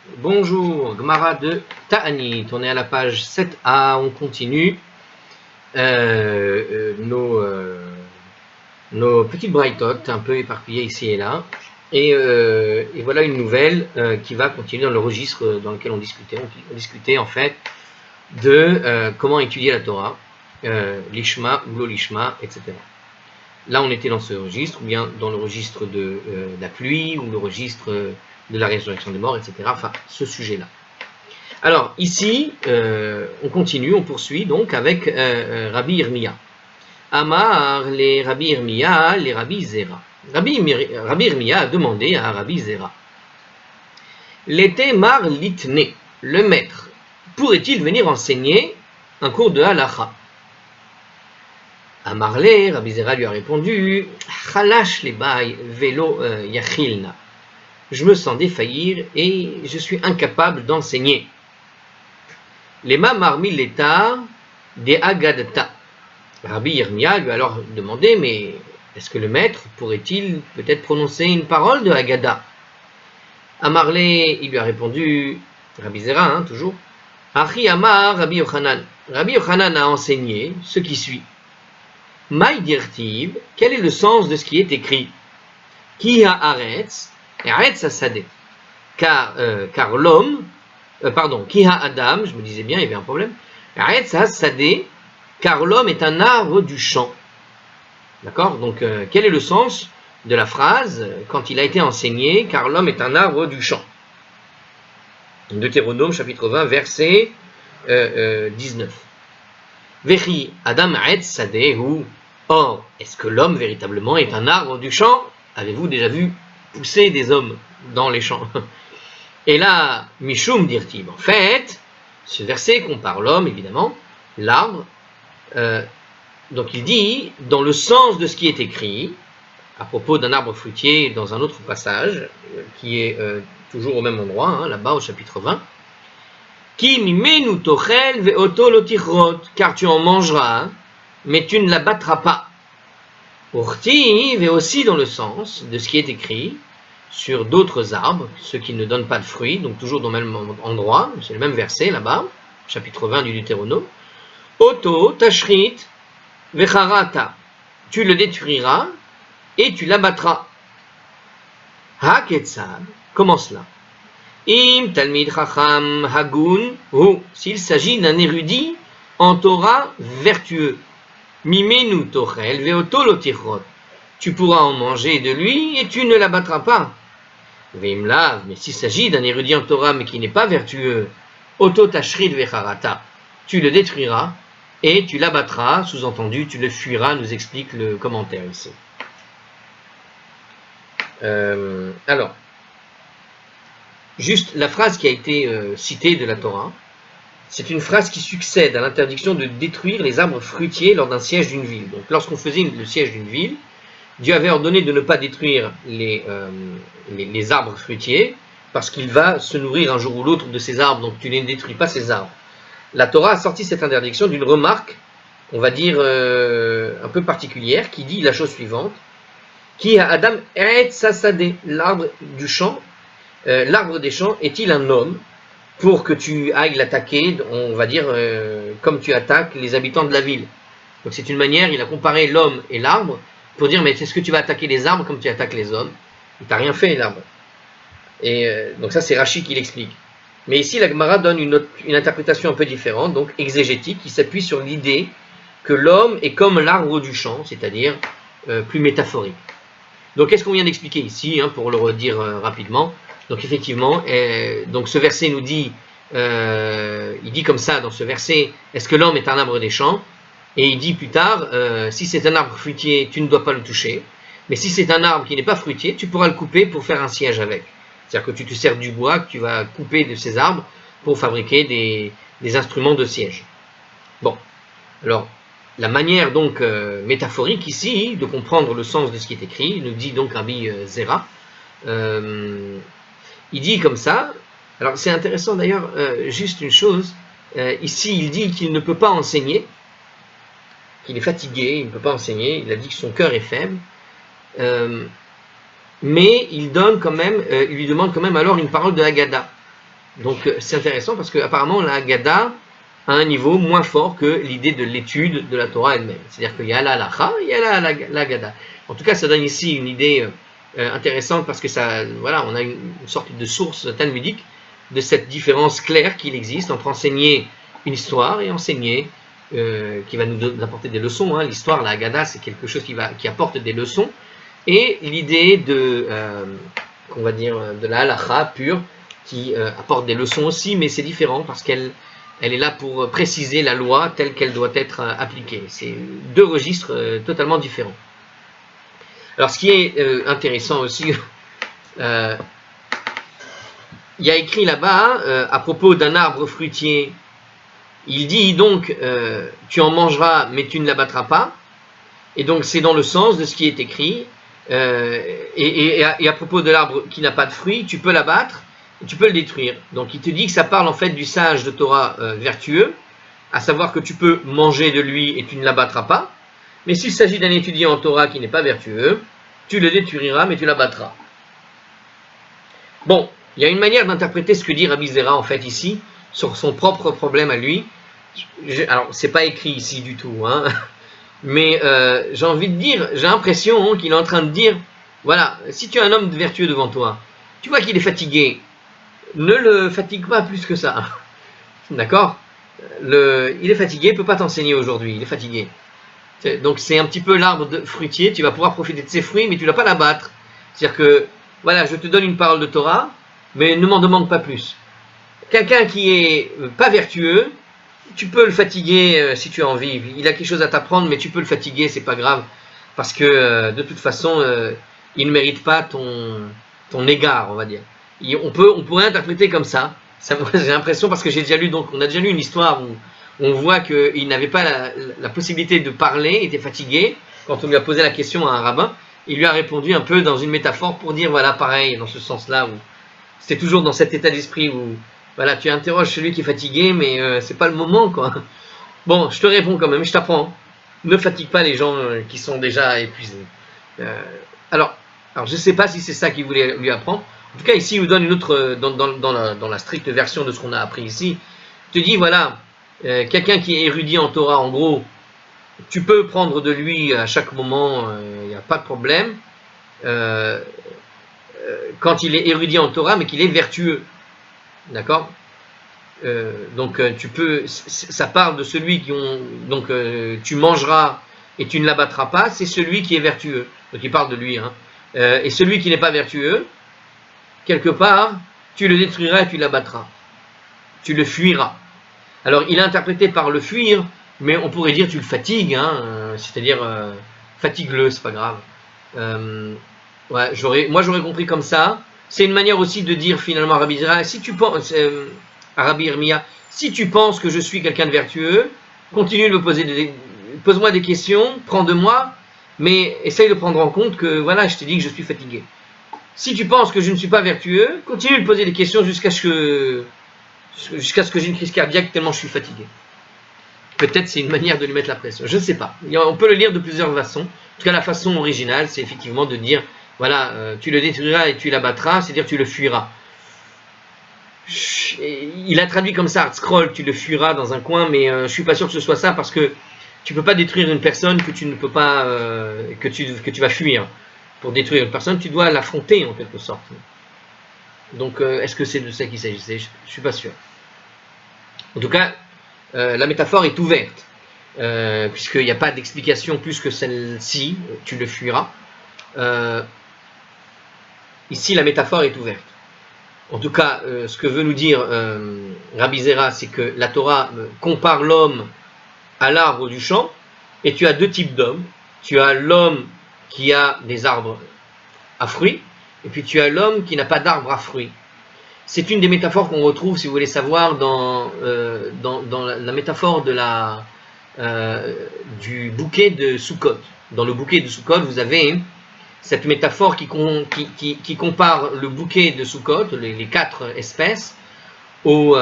Bonjour, Gemara de Ta'anit. On est à la page 7a, on continue nos petites braïtotes un peu éparpillées ici et là. Et voilà une nouvelle qui va continuer dans le registre dans lequel on discutait. On discutait en fait de comment étudier la Torah, l'ishma ou l'olishma, etc. Là, on était dans ce registre, ou bien dans le registre de la pluie, ou le registre de la résurrection des morts, etc. Enfin, ce sujet-là. Alors, ici, on continue, on poursuit donc avec Rabbi Irmia. Amar les Rabbi Irmia, les Rabbi Zera. Rabbi Irmia a demandé à Rabbi Zera. L'été mar litne, le maître, pourrait-il venir enseigner un cours de halacha? Amarle, Rabbi Zera lui a répondu, Chalash les bail velo yachilna. Je me sens défaillir et je suis incapable d'enseigner. Lema marmileta de agadata. Rabbi Yirmia lui a alors demandé, mais est-ce que le maître pourrait-il peut-être prononcer une parole de Haggadah? Amarle, il lui a répondu, Rabbi Zera, toujours, Achi Amar Rabbi Yochanan. Rabbi Yochanan a enseigné ce qui suit. Maï dirtiv, quel est le sens de ce qui est écrit? Ki haaretz, haaretz hasadeh. Car l'homme, Ki ha-adam, je me disais bien, il y avait un problème. Haaretz hasadeh, car l'homme est un arbre du champ. D'accord? Donc, quel est le sens de la phrase quand il a été enseigné, car l'homme est un arbre du champ? Deutéronome, chapitre 20, verset 19. Vechi Adam Aetz Sadehu. Or, est-ce que l'homme véritablement est un arbre du champ? Avez-vous déjà vu pousser des hommes dans les champs? Et là, Mishum dirtib. En fait, ce verset compare l'homme, évidemment, l'arbre. Donc il dit, dans le sens de ce qui est écrit, à propos d'un arbre fruitier dans un autre passage, qui est toujours au même endroit, là-bas au chapitre 20, car tu en mangeras, mais tu ne la battras pas. Urtiv est aussi dans le sens de ce qui est écrit sur d'autres arbres, ceux qui ne donnent pas de fruits, donc toujours dans le même endroit, c'est le même verset là-bas, chapitre 20 du Deutéronome. Oto tashrit vecharata, tu le détruiras et tu l'abattras. Ha-ketzad, comment cela? Im talmid chacham hagun hu, s'il s'agit d'un érudit en Torah vertueux. Mimenu tochel veoto lotirot, tu pourras en manger de lui et tu ne l'abattras pas. Veimlav, mais s'il s'agit d'un érudit en Torah mais qui n'est pas vertueux, oto tashrit vecharata, tu le détruiras et tu l'abattras, sous-entendu, tu le fuiras, nous explique le commentaire ici. Alors, juste la phrase qui a été citée de la Torah, c'est une phrase qui succède à l'interdiction de détruire les arbres fruitiers lors d'un siège d'une ville. Donc, lorsqu'on faisait le siège d'une ville, Dieu avait ordonné de ne pas détruire les arbres fruitiers, parce qu'il va se nourrir un jour ou l'autre de ces arbres, donc tu ne détruis pas ces arbres. La Torah a sorti cette interdiction d'une remarque, on va dire un peu particulière, qui dit la chose suivante, qui a Adam Eretz Hasadeh, l'arbre du champ, l'arbre des champs, est-il un homme pour que tu ailles l'attaquer, on va dire, comme tu attaques les habitants de la ville. Donc c'est une manière, il a comparé l'homme et l'arbre, pour dire, mais est-ce que tu vas attaquer les arbres comme tu attaques les hommes? Il t'a rien fait, l'arbre. Et donc ça, c'est Rashi qui l'explique. Mais ici, la Gemara donne une interprétation un peu différente, donc exégétique, qui s'appuie sur l'idée que l'homme est comme l'arbre du champ, c'est-à-dire plus métaphorique. Donc, qu'est-ce qu'on vient d'expliquer ici, pour le redire rapidement? Donc, effectivement, donc ce verset nous dit, il dit comme ça dans ce verset, est-ce que l'homme est un arbre des champs? Et il dit plus tard, si c'est un arbre fruitier, tu ne dois pas le toucher. Mais si c'est un arbre qui n'est pas fruitier, tu pourras le couper pour faire un siège avec. C'est-à-dire que tu te sers du bois que tu vas couper de ces arbres pour fabriquer des instruments de siège. Bon, alors, la manière donc métaphorique ici de comprendre le sens de ce qui est écrit, nous dit donc Rabbi Zera, il dit comme ça, alors c'est intéressant d'ailleurs, juste une chose, ici il dit qu'il ne peut pas enseigner, qu'il est fatigué, il ne peut pas enseigner, il a dit que son cœur est faible, mais il donne quand même, il lui demande quand même alors une parole de Haggadah. Donc c'est intéressant parce qu'apparemment la Haggadah a un niveau moins fort que l'idée de l'étude de la Torah elle-même. C'est-à-dire qu'il y a la halacha, il y a la Haggadah. En tout cas, ça donne ici une idée intéressante parce que ça, voilà, on a une sorte de source talmudique de cette différence claire qu'il existe entre enseigner une histoire et enseigner qui va nous apporter des leçons. Hein. L'histoire, la Haggadah, c'est quelque chose qui apporte des leçons. Et l'idée de, qu'on va dire, de la halacha pure, qui apporte des leçons aussi, mais c'est différent parce qu'elle est là pour préciser la loi telle qu'elle doit être appliquée. C'est deux registres totalement différents. Alors ce qui est intéressant aussi, il y a écrit là-bas, à propos d'un arbre fruitier, il dit donc, tu en mangeras, mais tu ne l'abattras pas. Et donc c'est dans le sens de ce qui est écrit. Et à propos de l'arbre qui n'a pas de fruits, tu peux l'abattre, et tu peux le détruire. Donc il te dit que ça parle en fait du sage de Torah vertueux, à savoir que tu peux manger de lui et tu ne l'abattras pas. Mais s'il s'agit d'un étudiant en Torah qui n'est pas vertueux, tu le détruiras, mais tu l'abattras. Bon, il y a une manière d'interpréter ce que dit Rabbi Zera en fait ici, sur son propre problème à lui. Alors, c'est pas écrit ici du tout, hein, mais j'ai envie de dire, j'ai l'impression qu'il est en train de dire, voilà, si tu as un homme vertueux devant toi, tu vois qu'il est fatigué, ne le fatigue pas plus que ça, d'accord? Il est fatigué, il ne peut pas t'enseigner aujourd'hui, il est fatigué. Donc c'est un petit peu l'arbre fruitier, tu vas pouvoir profiter de ses fruits, mais tu ne vas pas l'abattre. C'est-à-dire que, voilà, je te donne une parole de Torah, mais ne m'en demande pas plus. Quelqu'un qui est pas vertueux, tu peux le fatiguer si tu as envie. Il a quelque chose à t'apprendre, mais tu peux le fatiguer, c'est pas grave. Parce que de toute façon, il ne mérite pas ton égard, on va dire. On pourrait interpréter comme ça. J'ai l'impression, parce que j'ai déjà lu, donc on a déjà lu une histoire où on voit qu'il n'avait pas la possibilité de parler, il était fatigué. Quand on lui a posé la question à un rabbin, il lui a répondu un peu dans une métaphore pour dire, voilà, pareil, dans ce sens-là, où c'était toujours dans cet état d'esprit où, voilà, tu interroges celui qui est fatigué, mais c'est pas le moment, quoi. Bon, je te réponds quand même, je t'apprends. Ne fatigue pas les gens qui sont déjà épuisés. Alors, je sais pas si c'est ça qu'il voulait lui apprendre. En tout cas, ici, il nous donne une autre, dans la stricte version de ce qu'on a appris ici. Il te dit, voilà, quelqu'un qui est érudit en Torah, en gros, tu peux prendre de lui à chaque moment, il n'y a pas de problème. Quand il est érudit en Torah, mais qu'il est vertueux. D'accord? Donc tu peux, ça parle de celui donc tu mangeras et tu ne l'abattras pas, c'est celui qui est vertueux. Donc il parle de lui. Hein. Et celui qui n'est pas vertueux, quelque part, tu le détruiras et tu l'abattras. Tu le fuiras. Alors il est interprété par le fuir, mais on pourrait dire tu le fatigues, hein, c'est-à-dire fatigue-le, c'est pas grave. Ouais, moi j'aurais compris comme ça. C'est une manière aussi de dire finalement à Rabbi Zera, si tu penses, à Rabbi Irmia, si tu penses que je suis quelqu'un de vertueux, continue de me pose-moi des questions, prends de moi, mais essaye de prendre en compte que voilà, je t'ai dit que je suis fatigué. Si tu penses que je ne suis pas vertueux, continue de poser des questions jusqu'à ce que j'ai une crise cardiaque tellement je suis fatigué. Peut-être c'est une manière de lui mettre la pression, je ne sais pas. On peut le lire de plusieurs façons. En tout cas, la façon originale, c'est effectivement de dire, voilà, tu le détruiras et tu l'abattras, c'est-à-dire tu le fuiras. Il a traduit comme ça, scroll, tu le fuiras dans un coin, mais je suis pas sûr que ce soit ça parce que tu peux pas détruire une personne que tu ne peux pas, que tu vas fuir. Pour détruire une personne, tu dois l'affronter en quelque sorte. Donc, est-ce que c'est de ça qu'il s'agissait? Je suis pas sûr. En tout cas, la métaphore est ouverte, puisqu'il n'y a pas d'explication plus que celle-ci, tu le fuiras. Ici, la métaphore est ouverte. En tout cas, ce que veut nous dire Rabbi Zera, c'est que la Torah compare l'homme à l'arbre du champ, et tu as deux types d'hommes. Tu as l'homme qui a des arbres à fruits, et puis tu as l'homme qui n'a pas d'arbre à fruits. C'est une des métaphores qu'on retrouve, si vous voulez savoir, dans la métaphore du bouquet de Sukkot. Dans le bouquet de Sukkot, vous avez cette métaphore qui compare le bouquet de Sukkot, les 4 espèces, aux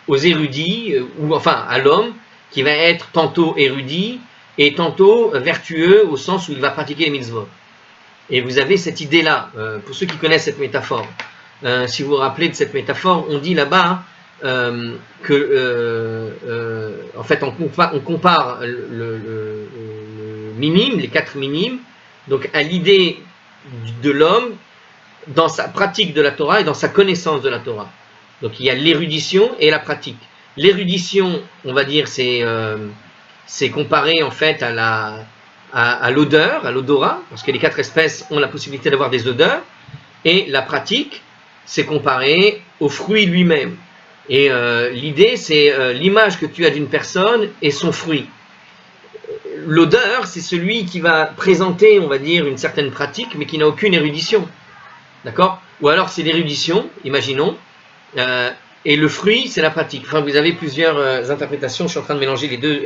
érudits, ou enfin à l'homme, qui va être tantôt érudit et tantôt vertueux, au sens où il va pratiquer les mitzvot. Et vous avez cette idée-là, pour ceux qui connaissent cette métaphore. si vous vous rappelez de cette métaphore, on dit là-bas en fait, on compare le minime, les 4 minimes, donc à l'idée de l'homme dans sa pratique de la Torah et dans sa connaissance de la Torah. Donc il y a l'érudition et la pratique. L'érudition, on va dire, c'est comparé en fait à l'odeur, à l'odorat, parce que les 4 espèces ont la possibilité d'avoir des odeurs, et la pratique, c'est comparé au fruit lui-même. Et l'idée, c'est l'image que tu as d'une personne et son fruit. L'odeur, c'est celui qui va présenter, on va dire, une certaine pratique, mais qui n'a aucune érudition. D'accord? Ou alors c'est l'érudition, imaginons, et le fruit, c'est la pratique. Enfin, vous avez plusieurs interprétations, je suis en train de mélanger les deux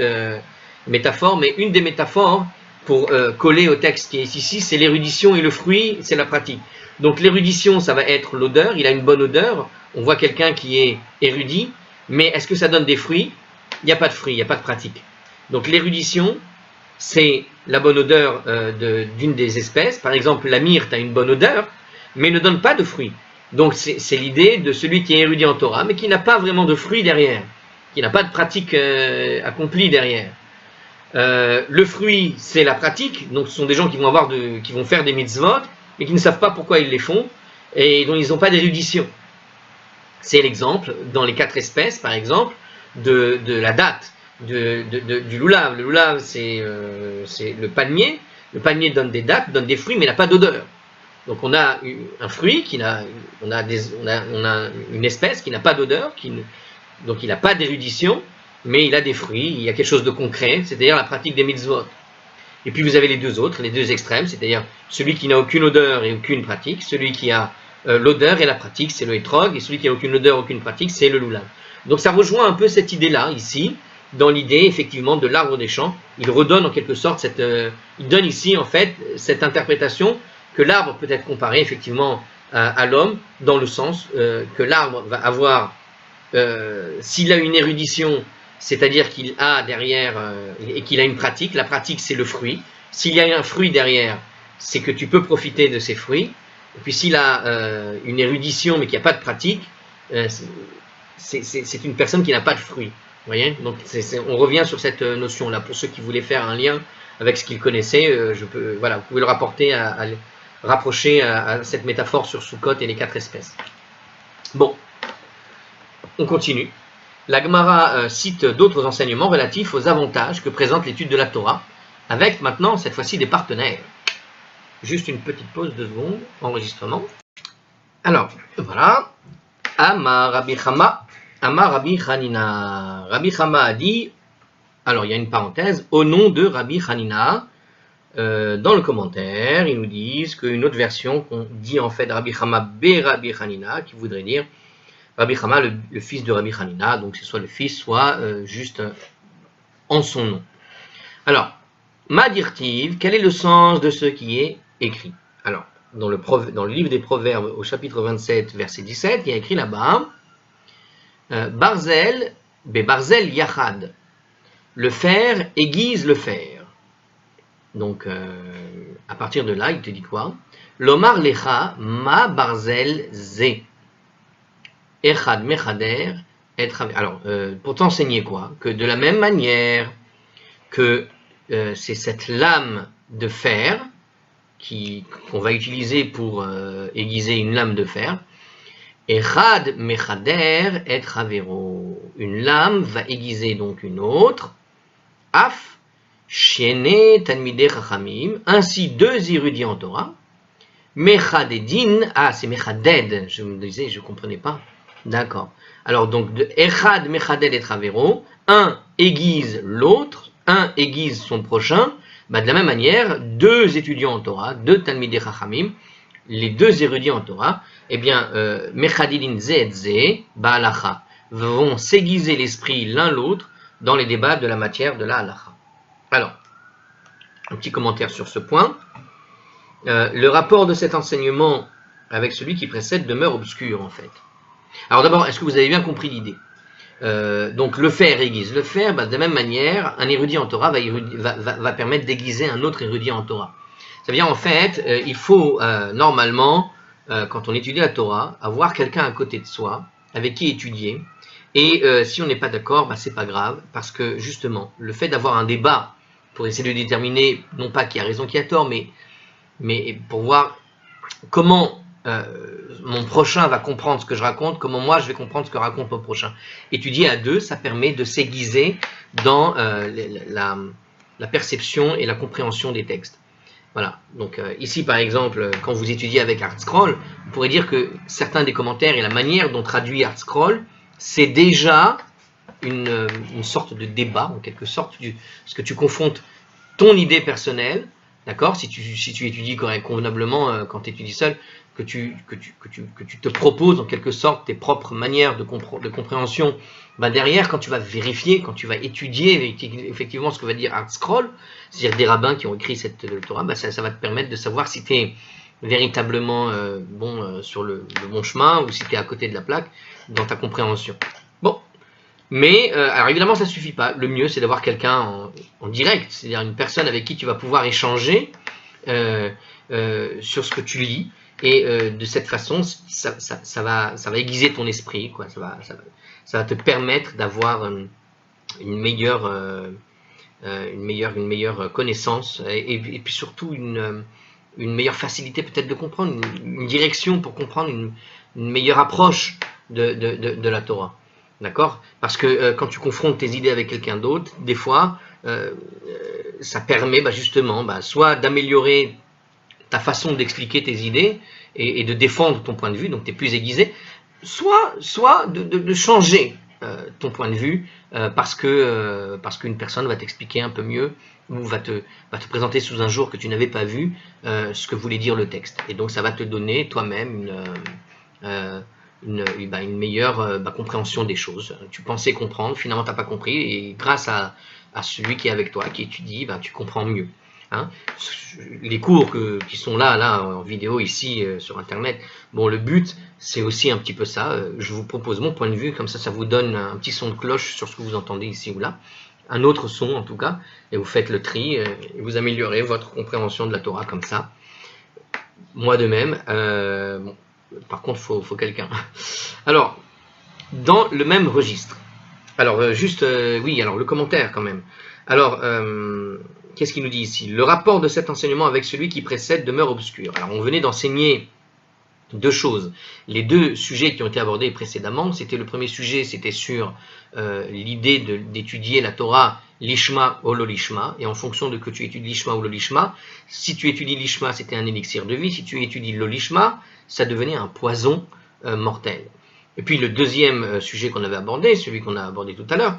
métaphores, mais une des métaphores, pour coller au texte qui est ici, c'est l'érudition et le fruit, c'est la pratique. Donc l'érudition, ça va être l'odeur, il a une bonne odeur, on voit quelqu'un qui est érudit, mais est-ce que ça donne des fruits? Il n'y a pas de fruits, il n'y a pas de pratique. Donc l'érudition, c'est la bonne odeur d'une des espèces. Par exemple, la myrte a une bonne odeur, mais ne donne pas de fruits. Donc c'est l'idée de celui qui est érudit en Torah, mais qui n'a pas vraiment de fruits derrière, qui n'a pas de pratique accomplie derrière. Le fruit, c'est la pratique, donc ce sont des gens qui vont faire des mitzvot, mais qui ne savent pas pourquoi ils les font, et dont ils n'ont pas d'érudition. C'est l'exemple, dans les 4 espèces, par exemple, de la date, du lulav. Le lulav, c'est le palmier. Le palmier donne des dattes, donne des fruits, mais il n'a pas d'odeur. Donc on a un fruit, on a une espèce qui n'a pas d'odeur, donc il n'a pas d'érudition, mais il a des fruits, il y a quelque chose de concret, c'est-à-dire la pratique des mitzvot. Et puis vous avez les deux autres, les deux extrêmes, c'est-à-dire celui qui n'a aucune odeur et aucune pratique, celui qui a l'odeur et la pratique, c'est le hétrog, et celui qui n'a aucune odeur, aucune pratique, c'est le lulav. Donc ça rejoint un peu cette idée-là, ici, dans l'idée, effectivement, de l'arbre des champs. Il redonne en quelque sorte il donne ici, en fait, cette interprétation que l'arbre peut être comparé, effectivement, à l'homme, dans le sens que l'arbre va avoir, s'il a une érudition, c'est-à-dire qu'il a derrière, et qu'il a une pratique, la pratique c'est le fruit. S'il y a un fruit derrière, c'est que tu peux profiter de ces fruits. Et puis s'il a une érudition mais qu'il n'y a pas de pratique, c'est une personne qui n'a pas de fruit. Vous voyez? Donc on revient sur cette notion-là. Pour ceux qui voulaient faire un lien avec ce qu'ils connaissaient, voilà, vous pouvez le rapprocher à cette métaphore sur Sukkot et les 4 espèces. Bon, on continue. La Gemara cite d'autres enseignements relatifs aux avantages que présente l'étude de la Torah, avec maintenant, cette fois-ci, des partenaires. Juste une petite pause, 2 secondes, enregistrement. Alors, voilà. Amar Rabbi Chama, Amar Rabbi Chanina. Rabbi Chama a dit, alors il y a une parenthèse, au nom de Rabbi Chanina, dans le commentaire, ils nous disent qu'une autre version qu'on dit en fait Rabbi Chama be Rabbi Chanina, qui voudrait dire Rabbi Chama, le fils de Rabbi Chanina, donc c'est soit le fils, soit juste en son nom. Alors, Ma dirtiv, quel est le sens de ce qui est écrit? Alors, dans le livre des Proverbes, au chapitre 27, verset 17, il y a écrit là-bas Barzel, be Barzel Yachad. Le fer aiguise le fer. Donc, à partir de là, il te dit quoi? Lomar lecha ma Barzel ze. Echad mechader et traver. Alors, pour t'enseigner quoi? Que de la même manière que c'est cette lame de fer qu'on va utiliser pour aiguiser une lame de fer. Echad mechader et travero. Une lame va aiguiser donc une autre. Af shene talmidei chachamim. Ainsi 2 érudits en Torah. Mechadedin. Ah, c'est mechaded. Je me disais, je ne comprenais pas. D'accord. Alors donc de Echad mechaded et travero. Un aiguise l'autre. Un aiguise son prochain. Bah, de la même manière, 2 étudiants en Torah, 2 talmidei chachamim, les 2 érudits en Torah, eh bien, mechadidin ze et ze, ba'alacha, vont s'aiguiser l'esprit l'un l'autre dans les débats de la matière de la halacha. Alors, un petit commentaire sur ce point. Le rapport de cet enseignement avec celui qui précède demeure obscur en fait. Alors d'abord, est-ce que vous avez bien compris l'idée? Donc le fer aiguise le fer, bah, de la même manière, un érudit en Torah va permettre d'aiguiser un autre érudit en Torah. Ça veut dire en fait, il faut normalement quand on étudie la Torah, avoir quelqu'un à côté de soi, avec qui étudier. Et si on n'est pas d'accord, bah, c'est pas grave, parce que justement, le fait d'avoir un débat pour essayer de déterminer, non pas qui a raison, qui a tort, mais pour voir comment mon prochain va comprendre ce que je raconte, comment moi je vais comprendre ce que raconte mon prochain. Étudier à deux, ça permet de s'aiguiser dans la perception et la compréhension des textes. Voilà, donc ici par exemple, quand vous étudiez avec ArtScroll, vous pourrez dire que certains des commentaires et la manière dont traduit ArtScroll, c'est déjà une sorte de débat, en quelque sorte, parce que tu confrontes ton idée personnelle, d'accord, si tu étudies convenablement quand tu étudies seul, que tu te proposes en quelque sorte tes propres manières de compréhension, ben derrière, quand tu vas vérifier, quand tu vas étudier effectivement ce que va dire ArtScroll, c'est-à-dire des rabbins qui ont écrit cette Torah, ben ça va te permettre de savoir si tu es véritablement sur le bon chemin ou si tu es à côté de la plaque dans ta compréhension. Bon, mais alors évidemment ça ne suffit pas. Le mieux c'est d'avoir quelqu'un en direct, c'est-à-dire une personne avec qui tu vas pouvoir échanger sur ce que tu lis. Et de cette façon, ça va aiguiser ton esprit, quoi. Ça va te permettre d'avoir une meilleure connaissance et puis surtout une meilleure facilité peut-être de comprendre, une direction pour comprendre, une meilleure approche de la Torah. D'accord? Parce que quand tu confrontes tes idées avec quelqu'un d'autre, des fois, ça permet justement soit d'améliorer ta façon d'expliquer tes idées et de défendre ton point de vue, donc tu es plus aiguisé, soit de changer ton point de vue parce qu'une personne va t'expliquer un peu mieux ou va te présenter sous un jour que tu n'avais pas vu ce que voulait dire le texte. Et donc ça va te donner toi-même une meilleure compréhension des choses. Tu pensais comprendre, finalement tu n'as pas compris, et grâce à celui qui est avec toi, qui étudie, tu comprends mieux. Hein, les cours qui sont là en vidéo ici sur internet, bon, le but c'est aussi un petit peu ça, je vous propose mon point de vue, comme ça vous donne un petit son de cloche sur ce que vous entendez ici ou là, un autre son en tout cas, et vous faites le tri et vous améliorez votre compréhension de la Torah comme ça. Moi de même, bon, par contre faut quelqu'un. Alors, dans le même registre, alors oui, alors le commentaire quand même, alors qu'est-ce qu'il nous dit ici? Le rapport de cet enseignement avec celui qui précède demeure obscur. Alors on venait d'enseigner deux choses. Les deux sujets qui ont été abordés précédemment, le premier sujet, c'était sur l'idée d'étudier la Torah l'ishma ou l'olishma, et en fonction de que tu étudies l'ishma ou l'olishma, si tu étudies l'ishma, c'était un élixir de vie, si tu étudies l'olishma, ça devenait un poison mortel. Et puis le deuxième sujet qu'on avait abordé, celui qu'on a abordé tout à l'heure,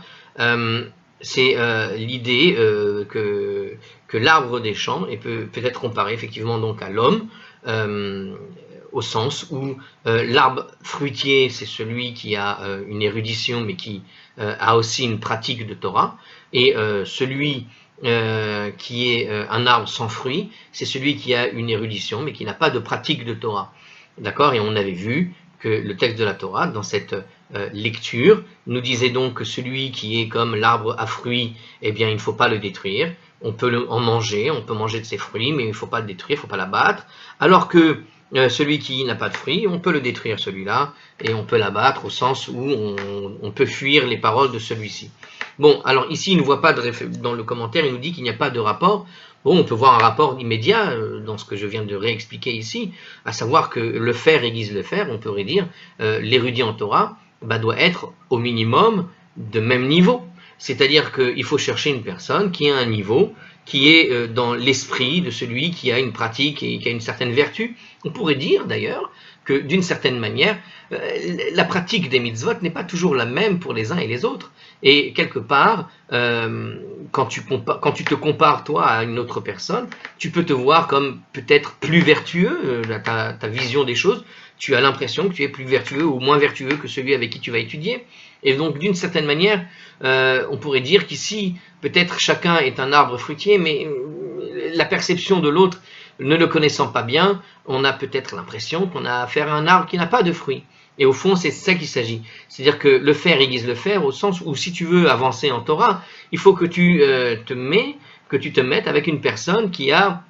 c'est l'idée que l'arbre des champs peut être comparé effectivement donc à l'homme, au sens où l'arbre fruitier, c'est celui qui a une érudition mais qui a aussi une pratique de Torah, et celui qui est un arbre sans fruits, c'est celui qui a une érudition mais qui n'a pas de pratique de Torah. D'accord? Et on avait vu que le texte de la Torah, dans cette lecture, nous disait donc que celui qui est comme l'arbre à fruits, eh bien, il ne faut pas le détruire. On peut en manger, on peut manger de ses fruits, mais il ne faut pas le détruire, il ne faut pas l'abattre. Alors que celui qui n'a pas de fruits, on peut le détruire celui-là, et on peut l'abattre au sens où on peut fuir les paroles de celui-ci. Bon, alors ici, il ne voit pas dans le commentaire, il nous dit qu'il n'y a pas de rapport. Bon, on peut voir un rapport immédiat dans ce que je viens de réexpliquer ici, à savoir que le faire aiguise le faire, on pourrait dire, l'érudit en Torah doit être au minimum de même niveau. C'est-à-dire qu'il faut chercher une personne qui a un niveau, qui est dans l'esprit de celui qui a une pratique et qui a une certaine vertu. On pourrait dire d'ailleurs que d'une certaine manière, la pratique des mitzvot n'est pas toujours la même pour les uns et les autres. Et quelque part, quand tu te compares toi à une autre personne, tu peux te voir comme peut-être plus vertueux, ta vision des choses, tu as l'impression que tu es plus vertueux ou moins vertueux que celui avec qui tu vas étudier. Et donc d'une certaine manière, on pourrait dire qu'ici, peut-être chacun est un arbre fruitier, mais la perception de l'autre, ne le connaissant pas bien, on a peut-être l'impression qu'on a affaire à un arbre qui n'a pas de fruits. Et au fond, c'est ça qu'il s'agit. C'est-à-dire que le faire aiguise le faire, au sens où si tu veux avancer en Torah, il faut que tu te mettes avec une personne qui a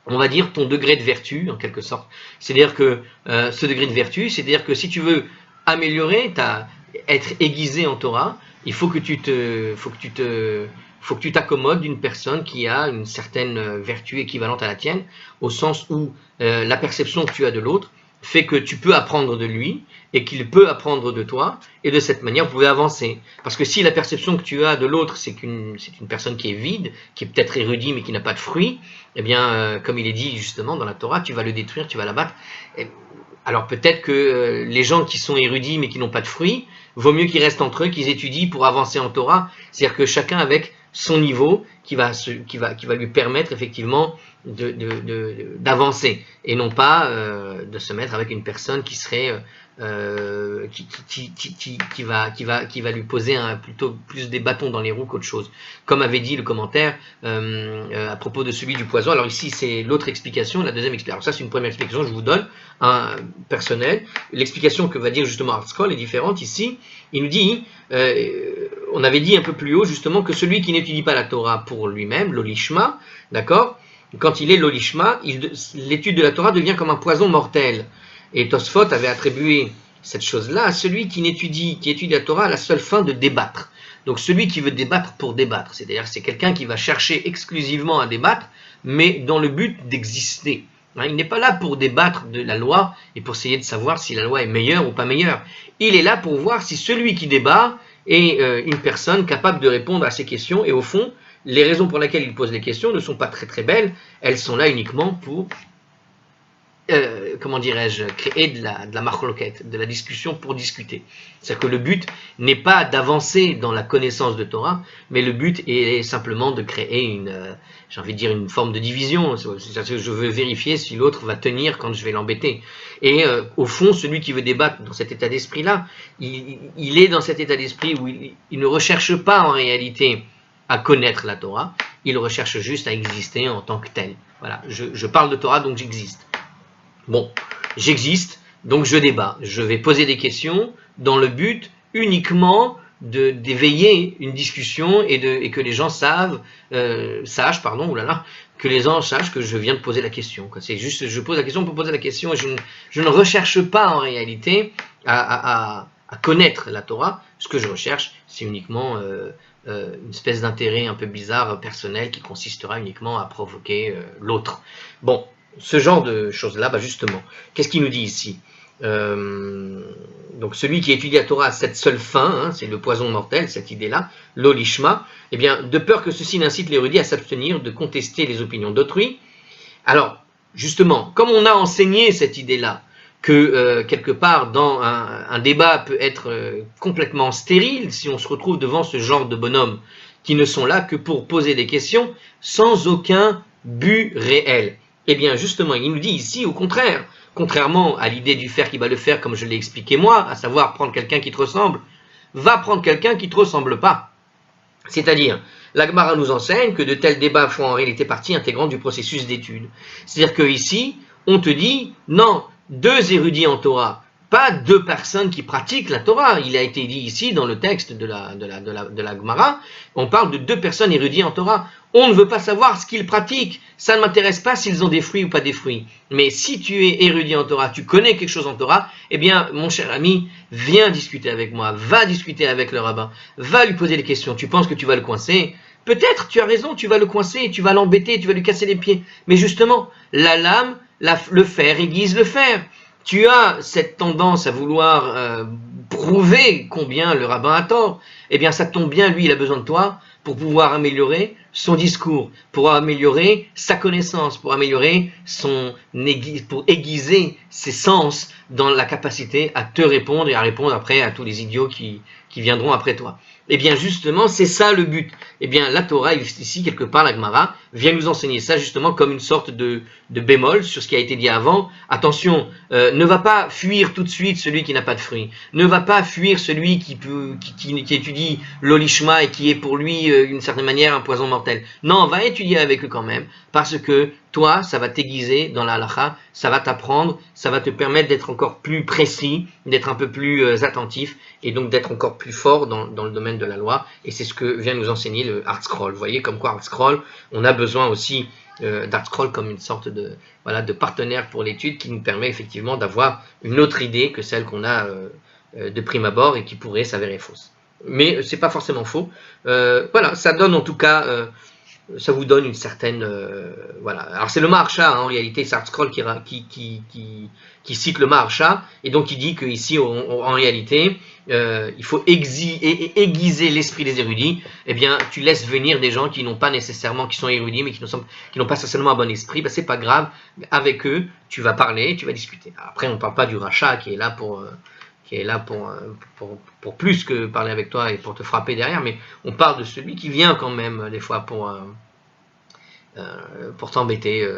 on va dire, ton degré de vertu, en quelque sorte. C'est-à-dire que ce degré de vertu, c'est-à-dire que si tu veux améliorer, être aiguisé en Torah, il faut que tu t'accommodes d'une personne qui a une certaine vertu équivalente à la tienne, au sens où la perception que tu as de l'autre fait que tu peux apprendre de lui et qu'il peut apprendre de toi, et de cette manière vous pouvez avancer. Parce que si la perception que tu as de l'autre c'est une personne qui est vide, qui est peut-être érudit mais qui n'a pas de fruit, eh bien comme il est dit justement dans la Torah, tu vas le détruire, tu vas l'abattre. Alors peut-être que les gens qui sont érudits mais qui n'ont pas de fruits, vaut mieux qu'ils restent entre eux, qu'ils étudient pour avancer en Torah, c'est-à-dire que chacun avec son niveau qui va lui permettre effectivement d'avancer, et non pas de se mettre avec une personne qui serait qui va lui poser plutôt plus des bâtons dans les roues qu'autre chose. Comme avait dit le commentaire à propos de celui du poison. Alors ici c'est l'autre explication, la deuxième explication. Alors ça c'est une première explication, je vous donne un personnel. L'explication que va dire justement ArtScroll est différente ici. Il nous dit, on avait dit un peu plus haut justement que celui qui n'étudie pas la Torah pour lui-même, l'olishma, d'accord, quand il est l'olishma, l'étude de la Torah devient comme un poison mortel. Et Tosfot avait attribué cette chose-là à celui qui étudie la Torah à la seule fin de débattre. Donc celui qui veut débattre pour débattre, c'est-à-dire c'est quelqu'un qui va chercher exclusivement à débattre, mais dans le but d'exister. Il n'est pas là pour débattre de la loi et pour essayer de savoir si la loi est meilleure ou pas meilleure. Il est là pour voir si celui qui débat est une personne capable de répondre à ces questions. Et au fond, les raisons pour lesquelles il pose les questions ne sont pas très très belles. Elles sont là uniquement pour, comment dirais-je, créer de la marloquette, de la discussion pour discuter. C'est-à-dire que le but n'est pas d'avancer dans la connaissance de Torah, mais le but est simplement de créer j'ai envie de dire une forme de division. C'est-à-dire que je veux vérifier si l'autre va tenir quand je vais l'embêter. Et au fond, celui qui veut débattre dans cet état d'esprit-là, il est dans cet état d'esprit où il ne recherche pas en réalité à connaître la Torah, il recherche juste à exister en tant que tel. Voilà, je parle de Torah donc j'existe. Bon, j'existe, donc je débat. Je vais poser des questions dans le but uniquement d'éveiller une discussion et que les gens sachent que les gens sachent que je viens de poser la question. C'est juste, je pose la question pour poser la question et je ne recherche pas en réalité à connaître la Torah. Ce que je recherche, c'est uniquement une espèce d'intérêt un peu bizarre, personnel, qui consistera uniquement à provoquer l'autre. Bon. Ce genre de choses-là, justement, qu'est-ce qu'il nous dit ici? Donc celui qui étudie la Torah à cette seule fin, c'est le poison mortel, cette idée-là, l'olishma, eh bien, de peur que ceci n'incite l'érudit à s'abstenir de contester les opinions d'autrui. Alors, justement, comme on a enseigné cette idée-là, que quelque part dans un débat peut être complètement stérile si on se retrouve devant ce genre de bonhommes qui ne sont là que pour poser des questions sans aucun but réel. Eh bien, justement, il nous dit ici, au contraire, contrairement à l'idée du faire qui va le faire, comme je l'ai expliqué moi, à savoir prendre quelqu'un qui te ressemble, va prendre quelqu'un qui ne te ressemble pas. C'est-à-dire, la Gemara nous enseigne que de tels débats font en réalité partie intégrante du processus d'étude. C'est-à-dire qu'ici, on te dit, non, 2 érudits en Torah, pas 2 personnes qui pratiquent la Torah. Il a été dit ici, dans le texte de la Gemara, on parle de 2 personnes érudites en Torah. On ne veut pas savoir ce qu'ils pratiquent. Ça ne m'intéresse pas s'ils ont des fruits ou pas des fruits. Mais si tu es érudit en Torah, tu connais quelque chose en Torah, eh bien, mon cher ami, viens discuter avec moi, va discuter avec le rabbin, va lui poser des questions. Tu penses que tu vas le coincer? Peut-être, tu as raison, tu vas le coincer, tu vas l'embêter, tu vas lui casser les pieds. Mais justement, la lame, le fer aiguise le fer. Tu as cette tendance à vouloir prouver combien le rabbin a tort. Eh bien, ça tombe bien, lui, il a besoin de toi pour pouvoir améliorer son discours, pour améliorer sa connaissance, pour améliorer pour aiguiser ses sens dans la capacité à te répondre et à répondre après à tous les idiots qui viendront après toi. Eh bien, justement, c'est ça le but. Eh bien, la Torah, ici, quelque part, la Gemara, vient nous enseigner ça, justement, comme une sorte de bémol sur ce qui a été dit avant. Attention, ne va pas fuir tout de suite celui qui n'a pas de fruit. Ne va pas fuir celui qui étudie l'olishma et qui est pour lui, d'une certaine manière, un poison mortel. Non, va étudier avec eux quand même, parce que toi, ça va t'aiguiser dans la halakha, ça va t'apprendre, ça va te permettre d'être encore plus précis, d'être un peu plus attentif, et donc d'être encore plus fort dans le domaine de la loi. Et c'est ce que vient nous enseigner le ArtScroll. Vous voyez, comme quoi ArtScroll, on a besoin aussi d'ArtScroll comme une sorte de, voilà, de partenaire pour l'étude qui nous permet effectivement d'avoir une autre idée que celle qu'on a de prime abord et qui pourrait s'avérer fausse. Mais c'est pas forcément faux. Voilà, ça donne en tout cas, ça vous donne une certaine, voilà. Alors c'est le Maharsha, hein, en réalité, c'est ArtScroll qui cite le Maharsha, et donc il dit qu'ici, en réalité, il faut aiguiser l'esprit des érudits. Eh bien, tu laisses venir des gens qui n'ont pas nécessairement, qui sont érudits, mais qui n'ont pas nécessairement un bon esprit. Ben, c'est pas grave. Avec eux, tu vas parler, tu vas discuter. Après, on ne parle pas du rachat qui est là pour plus que parler avec toi et pour te frapper derrière, mais on parle de celui qui vient quand même des fois pour t'embêter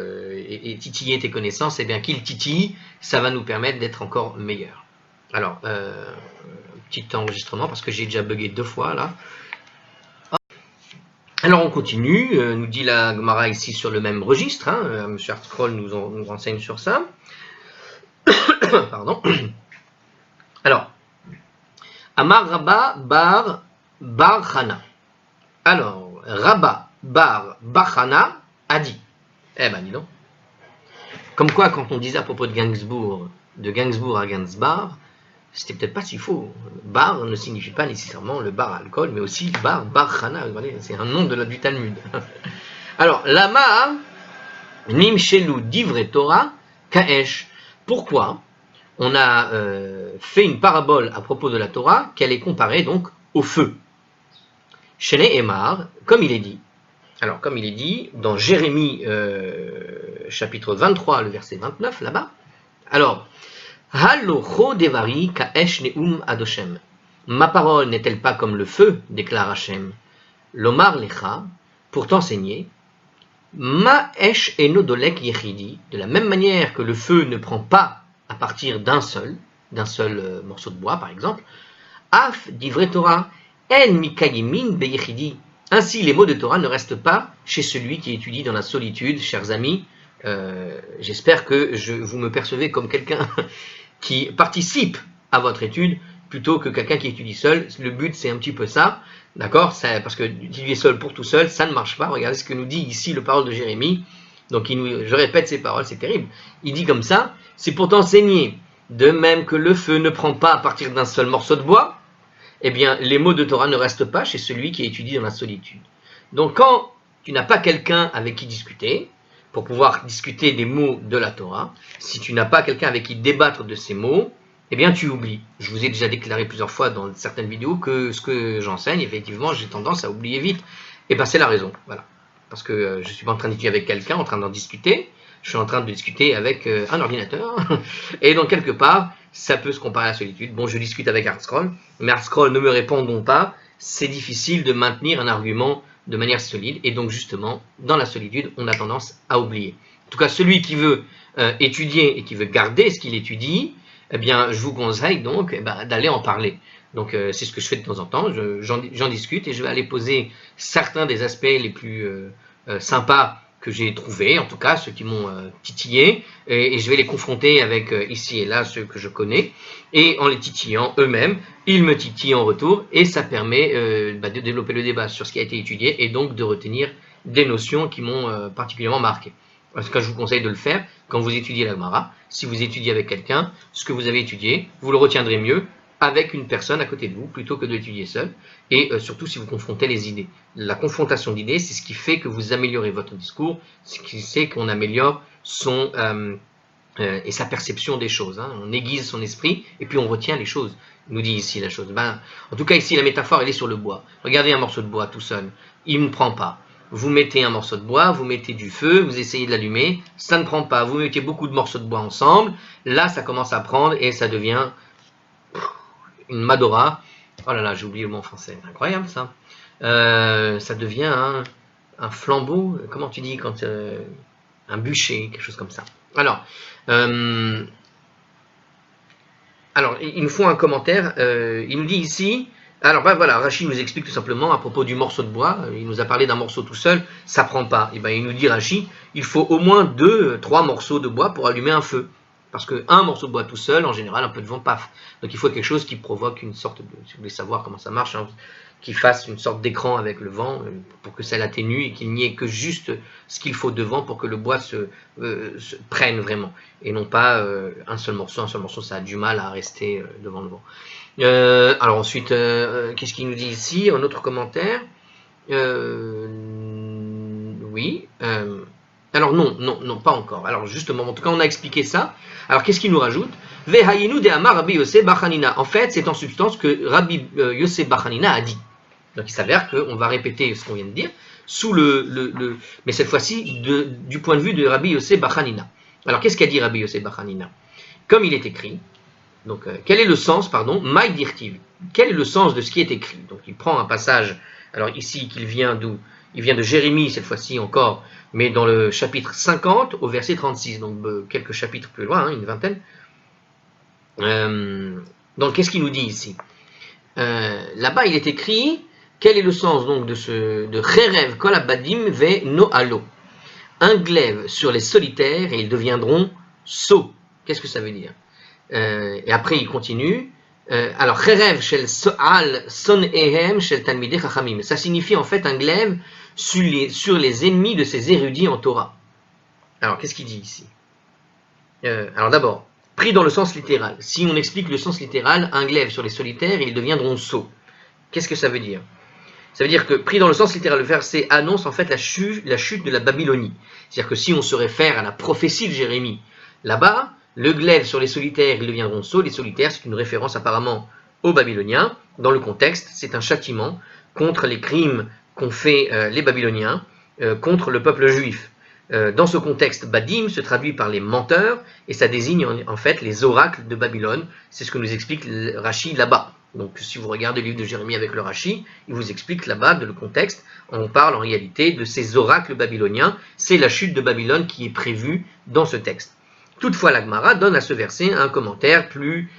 et titiller tes connaissances. Et bien qu'il titille, ça va nous permettre d'être encore meilleurs. Alors, petit enregistrement parce que j'ai déjà bugué 2 fois là. Alors on continue, nous dit la Gemara ici sur le même registre, hein, M. ArtScroll nous renseigne sur ça. Pardon. Alors, Amar Rabba Bar Chana. Alors, Rabba Bar Chana a dit, eh ben dis donc, comme quoi quand on disait à propos de Gainsbourg à Gainsbar, c'était peut-être pas si faux. Bar ne signifie pas nécessairement le bar à alcool, mais aussi Bar Chana, c'est un nom du Talmud. Alors, Lama Nimshelu Divre Torah Kaesh. Pourquoi on a fait une parabole à propos de la Torah qu'elle est comparée donc au feu. Chez Emar, comme il est dit. Alors, comme il est dit dans Jérémie chapitre 23, le verset 29, là-bas. Alors, Halocho devari kaesh neum adoshem. Ma parole n'est-elle pas comme le feu, déclare Hachem. Lomar lecha, pour t'enseigner. Ma esh enodolek yechidi, de la même manière que le feu ne prend pas à partir d'un seul morceau de bois, par exemple. Af divrei Torah, en mikayimin beyechidi. Ainsi, les mots de Torah ne restent pas chez celui qui étudie dans la solitude, chers amis. J'espère que vous me percevez comme quelqu'un qui participe à votre étude plutôt que quelqu'un qui étudie seul. Le but, c'est un petit peu ça, d'accord? Parce que étudier seul pour tout seul, ça ne marche pas. Regardez ce que nous dit ici le parole de Jérémie. Donc, je répète ces paroles, c'est terrible. Il dit comme ça, c'est pour t'enseigner, de même que le feu ne prend pas à partir d'un seul morceau de bois, eh bien, les mots de Torah ne restent pas chez celui qui étudie dans la solitude. Donc, quand tu n'as pas quelqu'un avec qui discuter, pour pouvoir discuter des mots de la Torah, si tu n'as pas quelqu'un avec qui débattre de ces mots, eh bien, tu oublies. Je vous ai déjà déclaré plusieurs fois dans certaines vidéos que ce que j'enseigne, effectivement, j'ai tendance à oublier vite. Et bien, c'est la raison, voilà. Parce que je ne suis pas en train d'étudier avec quelqu'un, en train d'en discuter, je suis en train de discuter avec un ordinateur, et donc quelque part, ça peut se comparer à la solitude. Bon, je discute avec ArtScroll, mais ArtScroll ne me répondant pas, c'est difficile de maintenir un argument de manière solide, et donc justement, dans la solitude, on a tendance à oublier. En tout cas, celui qui veut étudier et qui veut garder ce qu'il étudie, eh bien, je vous conseille donc d'aller en parler. Donc, c'est ce que je fais de temps en temps, j'en discute, et je vais aller poser certains des aspects les plus sympas que j'ai trouvés, en tout cas ceux qui m'ont titillé, et je vais les confronter avec ici et là ceux que je connais, et en les titillant eux-mêmes, ils me titillent en retour, et ça permet de développer le débat sur ce qui a été étudié, et donc de retenir des notions qui m'ont particulièrement marqué. En tout cas, je vous conseille de le faire quand vous étudiez la Gemara. Si vous étudiez avec quelqu'un, ce que vous avez étudié, vous le retiendrez mieux avec une personne à côté de vous, plutôt que d'étudier seul, et surtout si vous confrontez les idées. La confrontation d'idées, c'est ce qui fait que vous améliorez votre discours, ce qui fait qu'on améliore son et sa perception des choses. Hein. On aiguise son esprit, et puis on retient les choses. Il nous dit ici la chose. En tout cas, ici, la métaphore, elle est sur le bois. Regardez un morceau de bois tout seul. Il ne prend pas. Vous mettez un morceau de bois, vous mettez du feu, vous essayez de l'allumer, ça ne prend pas. Vous mettez beaucoup de morceaux de bois ensemble, là, ça commence à prendre, et ça devient une Madora. Oh là là, j'ai oublié le mot en français. Incroyable ça. Ça devient un flambeau. Comment tu dis quand un bûcher, quelque chose comme ça. Alors, il nous faut un commentaire. Il nous dit ici. Alors voilà, Rachid nous explique tout simplement à propos du morceau de bois. Il nous a parlé d'un morceau tout seul, ça prend pas. Et il nous dit Rachid, il faut au moins 2-3 morceaux de bois pour allumer un feu. Parce qu'un morceau de bois tout seul, en général, un peu de vent, paf. Donc il faut quelque chose qui provoque une sorte de, si vous voulez savoir comment ça marche, hein, qui fasse une sorte d'écran avec le vent pour que ça l'atténue et qu'il n'y ait que juste ce qu'il faut de vent pour que le bois se prenne vraiment. Et non pas un seul morceau, ça a du mal à rester devant le vent. Alors ensuite, qu'est-ce qu'il nous dit ici? Un autre commentaire. Oui. Alors non, pas encore. Alors justement, en tout cas, on a expliqué ça. Alors qu'est-ce qu'il nous rajoute? Vehayinu de Amar Rabbi Yosef Bachanina. En fait, c'est en substance que Rabbi Yosef Bachanina a dit. Donc il s'avère qu'on va répéter ce qu'on vient de dire, sous mais cette fois-ci du point de vue de Rabbi Yosef Bachanina. Alors qu'est-ce qu'a dit Rabbi Yosef Bachanina? Comme il est écrit, donc quel est le sens, pardon, Maï Dirtiv? Quel est le sens de ce qui est écrit? Donc il prend un passage, alors ici qu'il vient d'où? Il vient de Jérémie cette fois-ci encore, mais dans le chapitre 50 au verset 36, donc quelques chapitres plus loin, hein, une vingtaine. Donc qu'est-ce qu'il nous dit ici? Là-bas il est écrit, quel est le sens donc de Cherev kol abadim ve noalo? Un glaive sur les solitaires et ils deviendront sots. Qu'est-ce que ça veut dire? Et après il continue. Alors Cherev shel soal son ehem shel talmidei chachamim. Ça signifie en fait un glaive sur les ennemis de ces érudits en Torah. Alors qu'est-ce qu'il dit ici? Alors d'abord, pris dans le sens littéral. Si on explique le sens littéral, un glaive sur les solitaires et ils deviendront sots. Qu'est-ce que ça veut dire? Ça veut dire que, pris dans le sens littéral, le verset annonce en fait la chute de la Babylonie. C'est-à-dire que si on se réfère à la prophétie de Jérémie, là-bas, le glaive sur les solitaires, ils deviendront sots. Les solitaires, c'est une référence apparemment aux Babyloniens. Dans le contexte, c'est un châtiment contre les crimes qu'ont fait les Babyloniens contre le peuple juif. Dans ce contexte, Badim se traduit par les menteurs, et ça désigne en fait les oracles de Babylone. C'est ce que nous explique Rashi là-bas. Donc si vous regardez le livre de Jérémie avec le Rashi, il vous explique là-bas, de le contexte, on parle en réalité de ces oracles babyloniens. C'est la chute de Babylone qui est prévue dans ce texte. Toutefois, la Gemara donne à ce verset un commentaire plus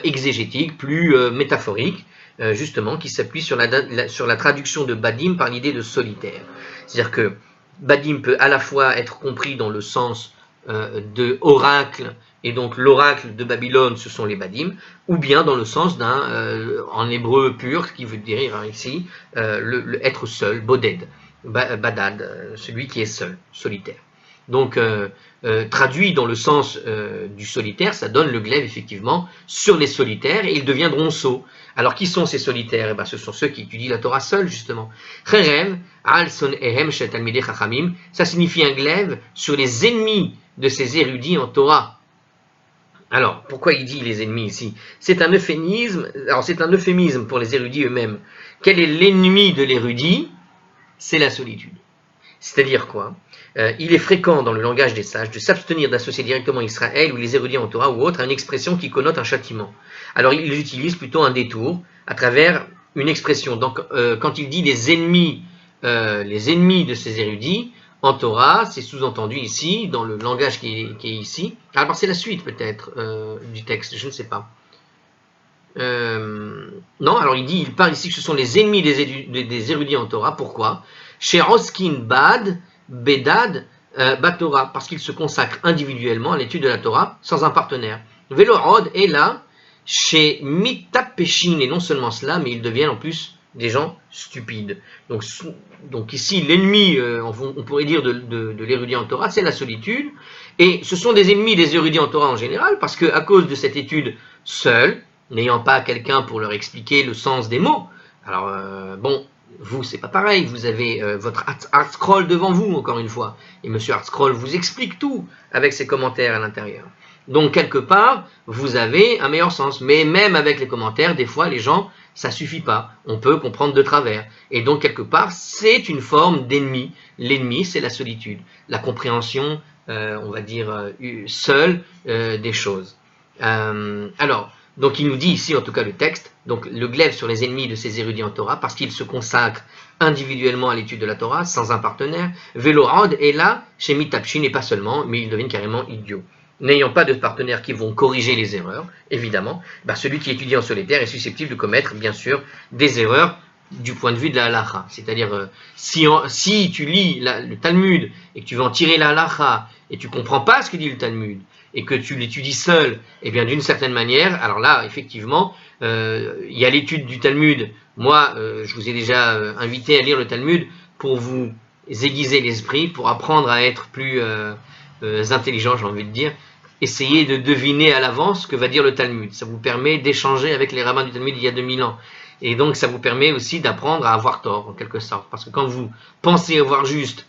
exégétique, plus métaphorique, justement, qui s'appuie sur la traduction de Badim par l'idée de solitaire. C'est-à-dire que Badim peut à la fois être compris dans le sens de oracle, et donc l'oracle de Babylone, ce sont les Badim, ou bien dans le sens en hébreu pur, qui veut dire ici, le être seul, boded, badad, celui qui est seul, solitaire. Donc, traduit dans le sens du solitaire, ça donne le glaive effectivement sur les solitaires, et ils deviendront sots. Alors, qui sont ces solitaires? Eh bien, ce sont ceux qui étudient la Torah seuls, justement. Cherev, al son ehem shel talmidei chachamim, ça signifie un glaive sur les ennemis de ces érudits en Torah. Alors, pourquoi il dit les ennemis ici? C'est un euphémisme. Alors, c'est un euphémisme pour les érudits eux-mêmes. Quel est l'ennemi de l'érudit? C'est la solitude. C'est-à-dire quoi? Il est fréquent dans le langage des sages de s'abstenir d'associer directement Israël ou les érudits en Torah ou autre à une expression qui connote un châtiment. Alors, ils utilisent plutôt un détour à travers une expression. Donc, quand il dit les ennemis de ces érudits, en Torah, c'est sous-entendu ici, dans le langage qui est ici. Alors, c'est la suite peut-être du texte, je ne sais pas. Non, alors il parle ici que ce sont les ennemis des érudits en Torah. Pourquoi? Chez Roskin Bad, Bedad, Batorah, parce qu'ils se consacrent individuellement à l'étude de la Torah sans un partenaire. Velorod est là, chez Mitapeshin, et non seulement cela, mais ils deviennent en plus des gens stupides. Donc ici, l'ennemi, on pourrait dire de l'érudit en Torah, c'est la solitude. Et ce sont des ennemis des érudits en Torah en général, parce qu'à cause de cette étude seule, n'ayant pas quelqu'un pour leur expliquer le sens des mots. Alors, vous, c'est pas pareil, vous avez votre ArtScroll devant vous, encore une fois, et Monsieur ArtScroll vous explique tout, avec ses commentaires à l'intérieur. Donc, quelque part, vous avez un meilleur sens, mais même avec les commentaires, des fois, les gens, ça suffit pas, on peut comprendre de travers. Et donc, quelque part, c'est une forme d'ennemi. L'ennemi, c'est la solitude, la compréhension, on va dire, seule des choses. Donc il nous dit ici, en tout cas le texte, donc le glaive sur les ennemis de ces érudits en Torah, parce qu'ils se consacrent individuellement à l'étude de la Torah, sans un partenaire. Velorad est là, chez Mitapshin, et pas seulement, mais ils deviennent carrément idiots. N'ayant pas de partenaires qui vont corriger les erreurs, évidemment, celui qui étudie en solitaire est susceptible de commettre, bien sûr, des erreurs du point de vue de la halacha. C'est-à-dire, si tu lis le Talmud et que tu veux en tirer la halacha et tu comprends pas ce que dit le Talmud, et que tu l'étudies seul, eh bien d'une certaine manière, alors là, effectivement, il y a l'étude du Talmud. Moi, je vous ai déjà invité à lire le Talmud pour vous aiguiser l'esprit, pour apprendre à être plus intelligent, j'ai envie de dire. Essayez de deviner à l'avance ce que va dire le Talmud. Ça vous permet d'échanger avec les rabbins du Talmud il y a 2000 ans. Et donc, ça vous permet aussi d'apprendre à avoir tort, en quelque sorte. Parce que quand vous pensez avoir juste,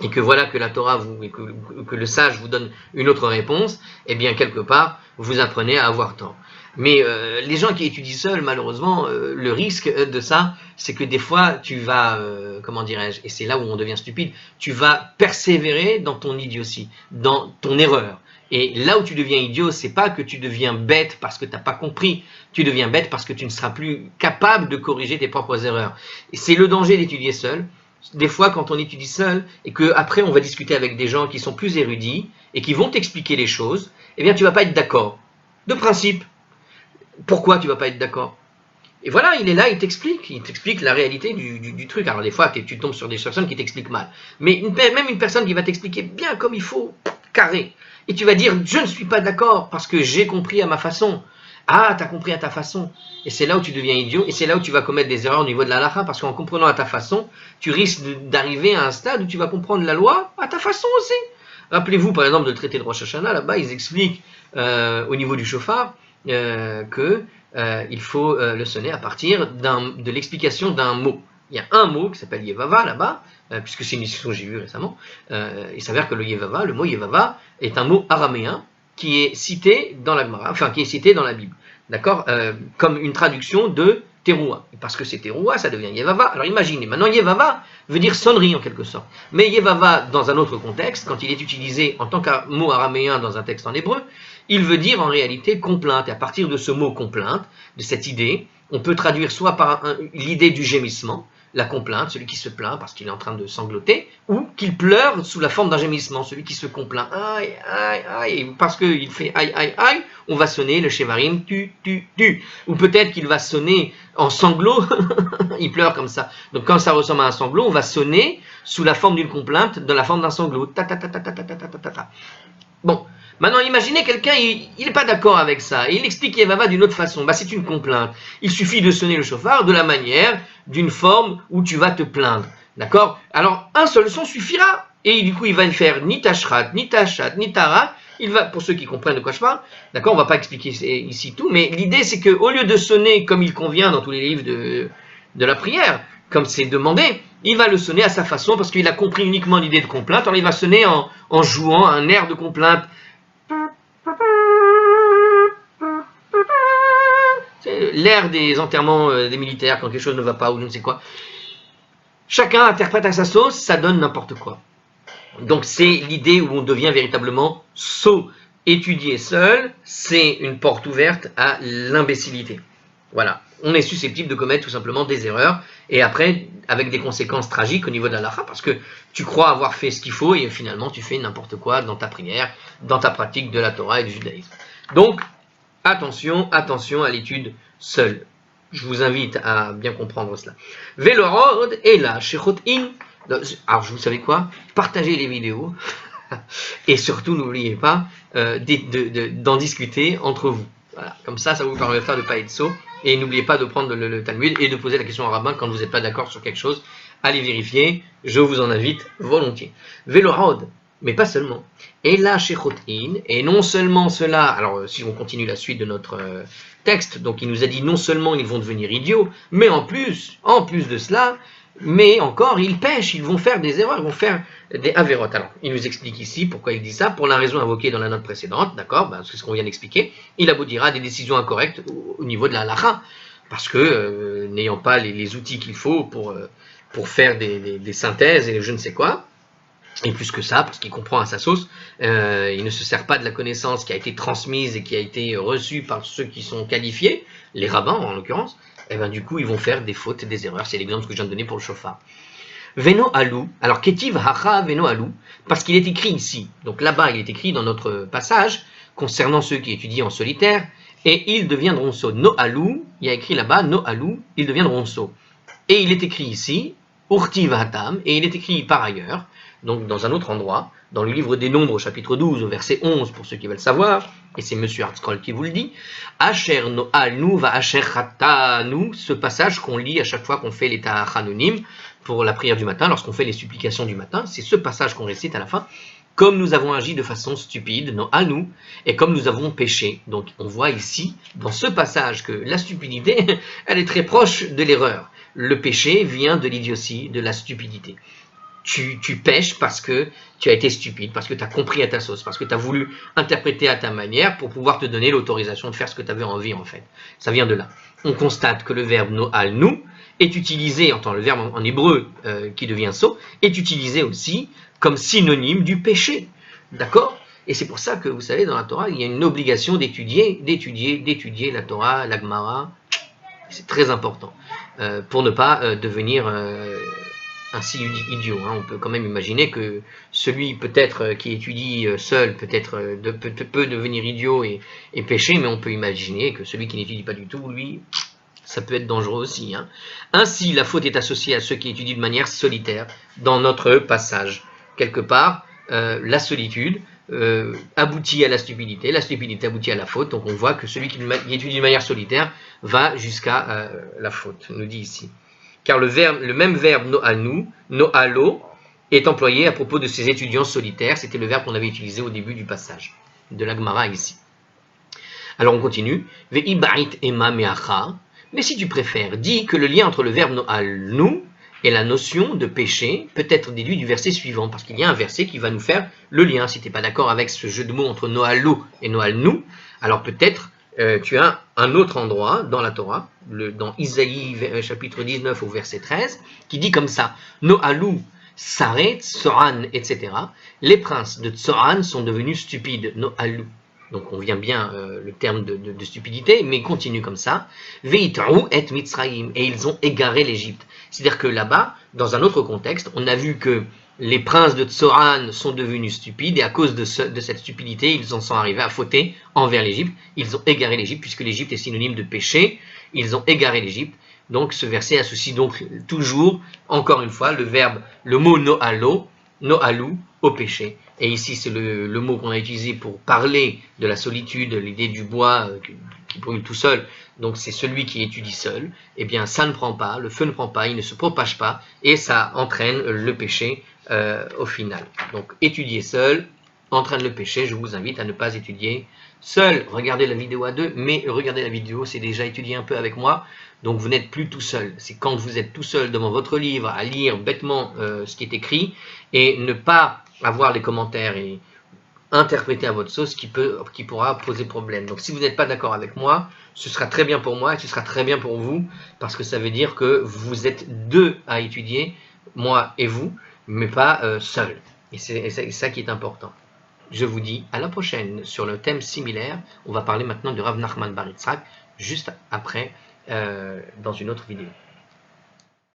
et que voilà que la Torah et que le sage vous donne une autre réponse, eh bien, quelque part, vous apprenez à avoir tort. Mais les gens qui étudient seuls, malheureusement, le risque de ça, c'est que des fois, tu vas, comment dirais-je, et c'est là où on devient stupide, tu vas persévérer dans ton idiotie, dans ton erreur. Et là où tu deviens idiot, c'est pas que tu deviens bête parce que tu n'as pas compris, tu deviens bête parce que tu ne seras plus capable de corriger tes propres erreurs. Et c'est le danger d'étudier seul. Des fois, quand on étudie seul et qu'après on va discuter avec des gens qui sont plus érudits et qui vont t'expliquer les choses, eh bien tu vas pas être d'accord. De principe. Pourquoi tu vas pas être d'accord? Et voilà, il est là, il t'explique la réalité du truc. Alors des fois, tu tombes sur des personnes qui t'expliquent mal. Mais même une personne qui va t'expliquer bien comme il faut, carré. Et tu vas dire, je ne suis pas d'accord parce que j'ai compris à ma façon. Ah, tu as compris à ta façon. Et c'est là où tu deviens idiot, et c'est là où tu vas commettre des erreurs au niveau de la halakha, parce qu'en comprenant à ta façon, tu risques d'arriver à un stade où tu vas comprendre la loi à ta façon aussi. Rappelez-vous, par exemple, le traité de Rosh Hashanah, là-bas, ils expliquent au niveau du shofar qu'il faut le sonner à partir de l'explication d'un mot. Il y a un mot qui s'appelle Yevava là-bas, puisque c'est une discussion que j'ai vue récemment. Il s'avère que le mot Yevava, est un mot araméen qui est cité dans la Gemara, enfin qui est cité dans la Bible, d'accord, comme une traduction de Teroua. Parce que c'est Teroua, ça devient Yevava. Alors imaginez, maintenant Yevava veut dire sonnerie en quelque sorte. Mais Yevava, dans un autre contexte, quand il est utilisé en tant qu'un mot araméen dans un texte en hébreu, il veut dire en réalité complainte. Et à partir de ce mot complainte, de cette idée, on peut traduire soit par l'idée du gémissement, la complainte, celui qui se plaint parce qu'il est en train de sangloter, ou qu'il pleure sous la forme d'un gémissement, celui qui se complaint, aïe, aïe, aïe, parce qu'il fait aïe, aïe, aïe, on va sonner le shevarim, tu, tu. Ou peut-être qu'il va sonner en sanglot, il pleure comme ça. Donc quand ça ressemble à un sanglot, on va sonner sous la forme d'une complainte, dans la forme d'un sanglot. Ta, ta, ta, ta, ta, ta, ta, ta, ta, ta. Bon. Maintenant, imaginez quelqu'un, il n'est pas d'accord avec ça, et il explique Yevava d'une autre façon. Bah, c'est une complainte. Il suffit de sonner le shofar de la manière, d'une forme où tu vas te plaindre. D'accord? Alors, un seul son suffira. Et du coup, il va ne faire ni tashrat, ni tashat, ni tara. Il va, pour ceux qui comprennent de quoi je parle, d'accord, on ne va pas expliquer ici tout, mais l'idée c'est qu'au lieu de sonner comme il convient dans tous les livres de la prière, comme c'est demandé, il va le sonner à sa façon parce qu'il a compris uniquement l'idée de complainte. Alors, il va sonner en jouant un air de complainte. C'est l'air des enterrements des militaires quand quelque chose ne va pas ou je ne sais quoi. Chacun interprète à sa sauce, ça donne n'importe quoi. Donc c'est l'idée où on devient véritablement sot. Étudier seul, c'est une porte ouverte à l'imbécilité. Voilà, on est susceptible de commettre tout simplement des erreurs et après avec des conséquences tragiques au niveau de la halakha parce que tu crois avoir fait ce qu'il faut et finalement tu fais n'importe quoi dans ta prière, dans ta pratique de la Torah et du judaïsme. Donc attention à l'étude seule. Je vous invite à bien comprendre cela. Velorod et la shechotin. Alors vous savez quoi? Partagez les vidéos et surtout n'oubliez pas d'en discuter entre vous. Voilà. Comme ça vous permettra de ne pas être sot. Et n'oubliez pas de prendre le Talmud et de poser la question au rabbin quand vous n'êtes pas d'accord sur quelque chose. Allez vérifier, je vous en invite volontiers. Velorod, mais pas seulement. Et la shechotin, et non seulement cela, alors si on continue la suite de notre texte, donc il nous a dit non seulement ils vont devenir idiots, mais en plus de cela, mais encore ils pêchent, ils vont faire des erreurs, ils vont faire des avérotes. Alors, il nous explique ici pourquoi il dit ça, pour la raison invoquée dans la note précédente, d'accord, c'est ce qu'on vient d'expliquer. Il aboutira à des décisions incorrectes au niveau de la halakha, parce que n'ayant pas les outils qu'il faut pour faire des synthèses et je ne sais quoi, et plus que ça, parce qu'il comprend à sa sauce, il ne se sert pas de la connaissance qui a été transmise et qui a été reçue par ceux qui sont qualifiés, les rabbins en l'occurrence, et bien du coup ils vont faire des fautes et des erreurs. C'est l'exemple que je viens de donner pour le shofar. Veno alou, alors ketiv hacha veno alou, parce qu'il est écrit ici, donc là-bas il est écrit dans notre passage, concernant ceux qui étudient en solitaire, et ils deviendront sots. No alou, il y a écrit là-bas, no alou, ils deviendront sots. Et il est écrit ici, urti vatam, et il est écrit par ailleurs, donc dans un autre endroit, dans le livre des Nombres, au chapitre 12, au verset 11, pour ceux qui veulent savoir, et c'est M. Hartzkroll qui vous le dit, Asher no'alnu va asher chatanu, ce passage qu'on lit à chaque fois qu'on fait les ta'achanonim, pour la prière du matin, lorsqu'on fait les supplications du matin, c'est ce passage qu'on récite à la fin, comme nous avons agi de façon stupide, no'alnu, et comme nous avons péché. Donc on voit ici, dans ce passage, que la stupidité, elle est très proche de l'erreur. Le péché vient de l'idiotie, de la stupidité. Tu pêches parce que tu as été stupide, parce que tu as compris à ta sauce, parce que tu as voulu interpréter à ta manière pour pouvoir te donner l'autorisation de faire ce que tu avais envie en fait. Ça vient de là. On constate que le verbe no'alnu est utilisé, le verbe en hébreu qui devient so, est utilisé aussi comme synonyme du péché. D'accord? Et c'est pour ça que vous savez, dans la Torah, il y a une obligation d'étudier la Torah, la Gemara. C'est très important pour ne pas devenir ainsi idiot. On peut quand même imaginer que celui peut-être qui étudie seul peut devenir idiot et pécher, mais on peut imaginer que celui qui n'étudie pas du tout, lui, ça peut être dangereux aussi. Ainsi, la faute est associée à ceux qui étudient de manière solitaire dans notre passage. Quelque part, la solitude aboutit à la stupidité aboutit à la faute. Donc on voit que celui qui étudie de manière solitaire va jusqu'à la faute, on nous dit ici. Car le même verbe no'alnu, no'alo, est employé à propos de ces étudiants solitaires. C'était le verbe qu'on avait utilisé au début du passage de la Gemara ici. Alors on continue. Ve'iba'it ema me'acha. Mais si tu préfères, dis que le lien entre le verbe no'alnu et la notion de péché peut être déduit du verset suivant, parce qu'il y a un verset qui va nous faire le lien. Si tu n'es pas d'accord avec ce jeu de mots entre no'alo et no'alnu, alors peut-être tu as un autre endroit dans la Torah, dans Isaïe chapitre 19 au verset 13, qui dit comme ça, No'alu, Saret, Tsoran, etc. Les princes de Tsoran sont devenus stupides, No'alu. Donc on vient bien le terme de stupidité, mais il continue comme ça. Veit'u et Mitzraïm, et ils ont égaré l'Égypte. C'est-à-dire que là-bas, dans un autre contexte, on a vu que les princes de Tsoran sont devenus stupides, et à cause de cette stupidité, ils en sont arrivés à fauter envers l'Égypte. Ils ont égaré l'Égypte, puisque l'Égypte est synonyme de péché. Ils ont égaré l'Égypte. Donc ce verset associe donc toujours, encore une fois, le mot no'alu, au péché. Et ici, c'est le mot qu'on a utilisé pour parler de la solitude, l'idée du bois qui brûle tout seul. Donc c'est celui qui étudie seul. Eh bien, ça ne prend pas, le feu ne prend pas, il ne se propage pas, et ça entraîne le péché au final. Donc étudier seul entraîne le péché. Je vous invite à ne pas étudier seul. Regardez la vidéo à deux, mais regardez la vidéo, c'est déjà étudié un peu avec moi. Donc vous n'êtes plus tout seul. C'est quand vous êtes tout seul devant votre livre à lire bêtement ce qui est écrit et ne pas avoir les commentaires et interpréter à votre sauce qui pourra poser problème. Donc si vous n'êtes pas d'accord avec moi, ce sera très bien pour moi et ce sera très bien pour vous, parce que ça veut dire que vous êtes deux à étudier, moi et vous, mais pas seul. Et c'est ça qui est important. Je vous dis à la prochaine sur le thème similaire. On va parler maintenant de Rav Nachman bar Yitzhak juste après dans une autre vidéo.